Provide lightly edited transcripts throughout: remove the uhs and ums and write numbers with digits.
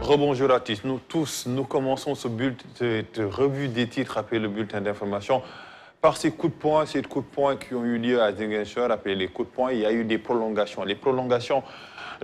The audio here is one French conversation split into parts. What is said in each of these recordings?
rebonjour à tous. Nous commençons ce bulletin de revue des titres appelé le bulletin d'information par ces coups de poing qui ont eu lieu à Ziguinchor. Après les coups de poing, il y a eu des prolongations. Les prolongations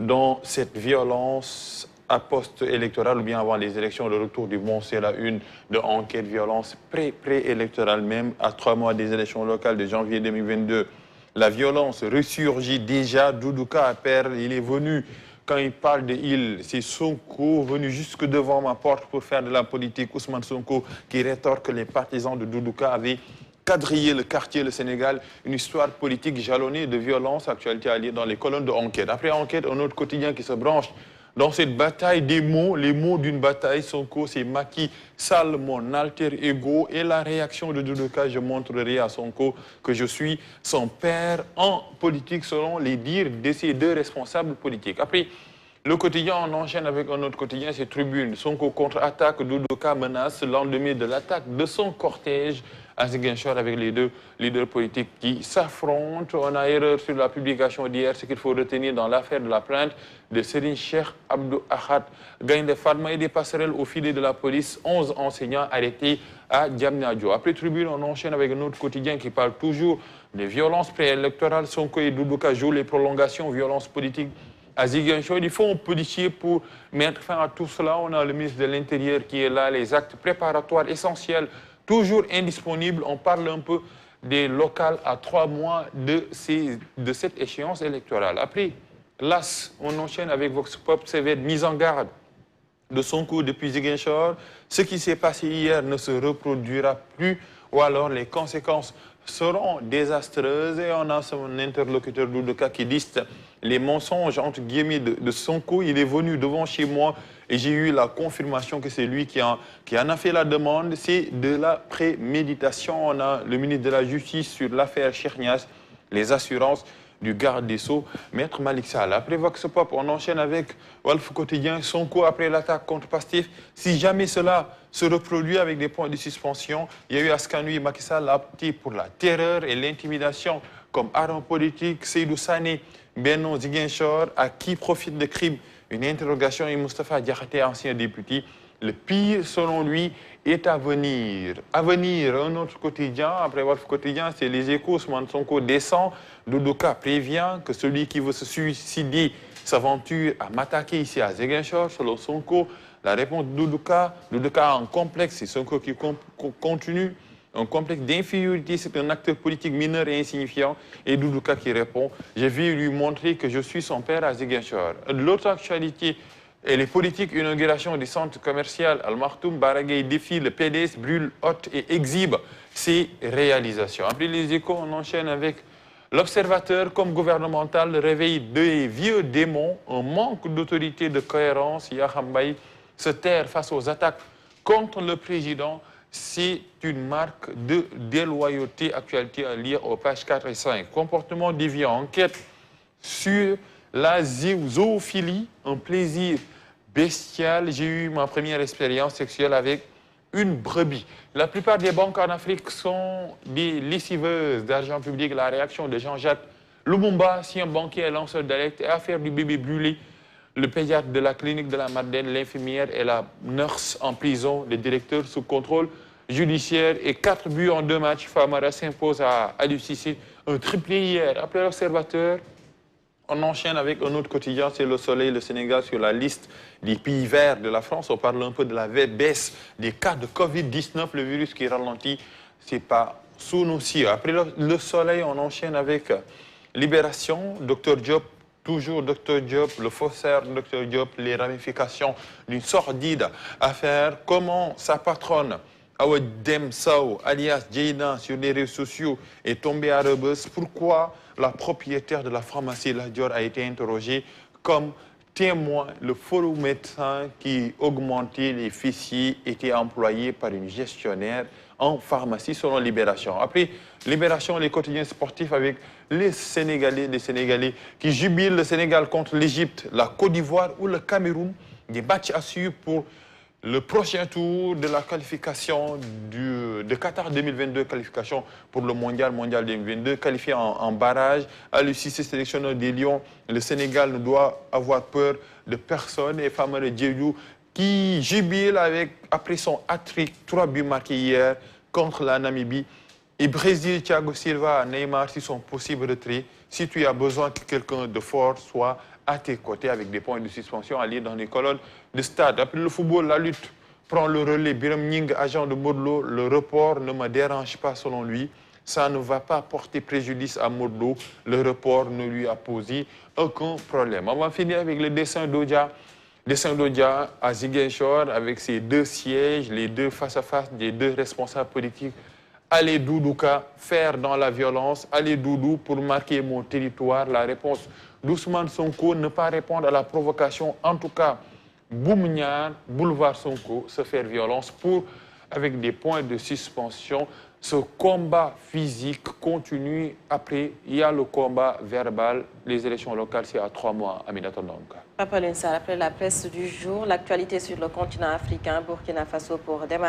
dans cette violence à post-électorale ou bien avant les élections, le retour du Bon, c'est la une de enquête violence pré-électorale même, à 3 mois des élections locales de janvier 2022. La violence ressurgit déjà. Doudou Ka il est venu. Quand il parle de il, c'est Sonko venu jusque devant ma porte pour faire de la politique. Ousmane Sonko qui rétorque que les partisans de Doudou Ka avaient quadrillé le quartier, le Sénégal. Une histoire politique jalonnée de violence, actualité à lire dans les colonnes de enquête. Après enquête, un autre quotidien qui se branche dans cette bataille des mots, les mots d'une bataille. Sonko, c'est Macky Sall, mon alter ego. Et la réaction de Doudou Ka, je montrerai à Sonko que je suis son père en politique, selon les dires de ces deux responsables politiques. Après, le quotidien, on enchaîne avec un autre quotidien, c'est Tribune. Sonko contre-attaque, Doudou Ka menace le lendemain de l'attaque de son cortège à Ziguinchor avec les deux leaders politiques qui s'affrontent. On a erreur sur la publication d'hier, ce qu'il faut retenir dans l'affaire de la plainte de Serine Cheikh Abdou Ahad. Gagne de Fatma et des passerelles au filet de la police, 11 enseignants arrêtés à Diamniadio. Après Tribune, on enchaîne avec un autre quotidien qui parle toujours des violences préélectorales. Sonko et Doudou Ka jouent les prolongations, violences politiques à Ziguinchor. Il faut un policier pour mettre fin à tout cela. On a le ministre de l'Intérieur qui est là, les actes préparatoires essentiels, toujours indisponibles. On parle un peu des locales à 3 mois de cette échéance électorale. Après, l'AS, on enchaîne avec Vox Pop, sévère mise en garde de Sonko depuis Ziguinchor. Ce qui s'est passé hier ne se reproduira plus, ou alors les conséquences seront désastreuses. Et on a son interlocuteur Doudou Ka qui liste les mensonges entre guillemets de Sonko. Il est venu devant chez moi et j'ai eu la confirmation que c'est lui qui en a fait la demande. C'est de la préméditation. On a le ministre de la Justice sur l'affaire Cheikh Niasse, les assurances du garde des Sceaux, Maître Malick Sall. Après Vox Pop, on enchaîne avec Walf Quotidien, Sonko après l'attaque contre Pastef. Si jamais cela se reproduit avec des points de suspension, il y a eu Askanui, Macky Sall a opté pour la terreur et l'intimidation comme arme politique. Seydou Sané, Benno Ziguinchor, à qui profite de crimes? Une interrogation et Moustapha Diakhaté, ancien député. Le pire, selon lui, est à venir. À venir, un autre quotidien, après Walf Quotidien, c'est les Échos. Ousmane Sonko descend. Doudou Ka prévient que celui qui veut se suicider s'aventure à m'attaquer ici à Ziguinchor. Selon Sonko, la réponse de Doudou Ka a un complexe, c'est Sonko qui continue. Un complexe d'infériorité, c'est un acteur politique mineur et insignifiant. Et Doudou Ka qui répond, je vais lui montrer que je suis son père à Ziguinchor. L'autre actualité, et les politiques, inauguration des centres commerciaux, Al-Maktoum, Baragay défie, le PDS brûle, hôte et exhibe ses réalisations. Après les Échos, on enchaîne avec l'Observateur comme gouvernemental, le réveil des vieux démons, un manque d'autorité, de cohérence. Yakham Mbaye se taire face aux attaques contre le président. C'est une marque de déloyauté. Actualité à lire aux pages 4 et 5. Comportement déviant, enquête sur la zoophilie, un plaisir bestial. J'ai eu ma première expérience sexuelle avec une brebis. La plupart des banques en Afrique sont des lessiveuses d'argent public. La réaction de Jean-Jacques Lumumba, si un banquier est lanceur d'alerte, et affaire du bébé brûlé, le pédiatre de la clinique de la Madeleine, l'infirmière et la nurse en prison, le directeur sous contrôle judiciaire et 4 buts en 2 matchs. Famara s'impose à Aliou Cissé, un triplé hier. Après l'Observateur, on enchaîne avec un autre quotidien, c'est Le Soleil, le Sénégal sur la liste des pays verts de la France. On parle un peu de la baisse des cas de Covid-19, le virus qui ralentit, c'est pas sous nos cieux. Après le Soleil, on enchaîne avec Libération, Dr Diop, toujours Dr Diop, le faussaire Dr Diop, les ramifications d'une sordide affaire. Comment sa patronne, Awadem Sao, alias Jaina, sur les réseaux sociaux, est tombée à Rebeuss. Pourquoi la propriétaire de la pharmacie La Dior a été interrogée comme témoin? Le faux médecin qui augmentait les fessiers était employé par une gestionnaire en pharmacie, selon Libération. Après Libération, les quotidiens sportifs avec les Sénégalais qui jubilent le Sénégal contre l'Égypte, la Côte d'Ivoire ou le Cameroun. Des matchs assurés pour le prochain tour de la qualification de Qatar 2022, qualification pour le mondial 2022, qualifié en barrage. Aliou Cissé, sélectionneur des Lions, le Sénégal ne doit avoir peur de personne. Et Famara Diédhiou qui jubile après son hat-trick, 3 buts marqués hier contre la Namibie. Et Brésil, Thiago Silva, Neymar, si sont possibles retraits, si tu as besoin que quelqu'un de fort soit à tes côtés avec des points de suspension à lire dans les colonnes de stade. Après le football, la lutte prend le relais. Biram Ning, agent de Modlo, le report ne me dérange pas selon lui. Ça ne va pas porter préjudice à Modlo. Le report ne lui a posé aucun problème. On va finir avec le dessin d'Odia. Dessin d'Odia à Ziguinchor avec ses 2 sièges, les 2 face à face des 2 responsables politiques. Allez Doudouka, faire dans la violence. Allez Doudou pour marquer mon territoire. La réponse d'Ousmane Sonko, ne pas répondre à la provocation. En tout cas, Boumniar, boulevard Sonko, se faire violence pour, avec des points de suspension. Ce combat physique continue. Après, il y a le combat verbal. Les élections locales, c'est à 3 mois, Aminata Ndonga. Papa Lunsar, après la presse du jour, l'actualité sur le continent africain, Burkina Faso pour démarrer.